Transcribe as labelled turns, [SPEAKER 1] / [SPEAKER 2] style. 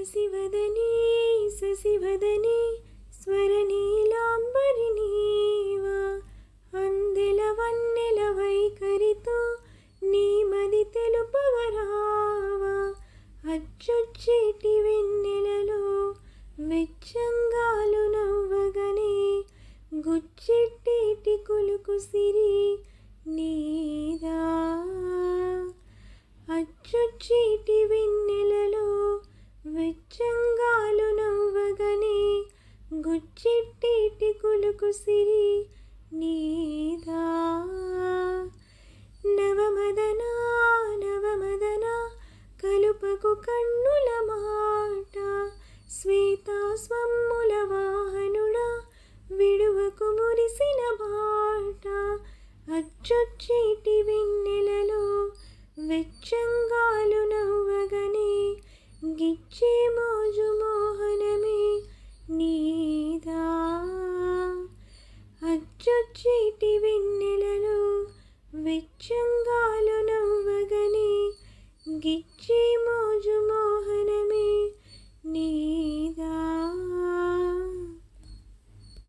[SPEAKER 1] శశివదనే శశివదనే స్వరనీలాంబరి నీవా అందెల వన్నెల వైఖరితో నీ మది తెలుపగరావా అచ్చొచ్చేటి వెన్నెలలో వెచ్చంగాలు నవ్వగనే గుచ్చెట్టేటి కులుకు సిరి నీదా అచ్చొచ్చేటి వెన్నెలలో వెచ్చంగాలు నవ్వగనే గుచ్చెట్టేటి కులుకు సిరి నీదా నవమదన నవమదన కలుపకు కన్నుల మాట శ్వేతా స్వమ్ముల వాహనుడా విడువకు మురిసిన బాట అచ్చొచ్చేటి వెన్నెలలో వెచ్చంగాలు నవ్వగనే గిచ్చే మోజు మోహనమే నీదా అచ్చొచ్చేటి వెన్నెలలో వెచ్చంగాలు నవ్వగనే గిచ్చే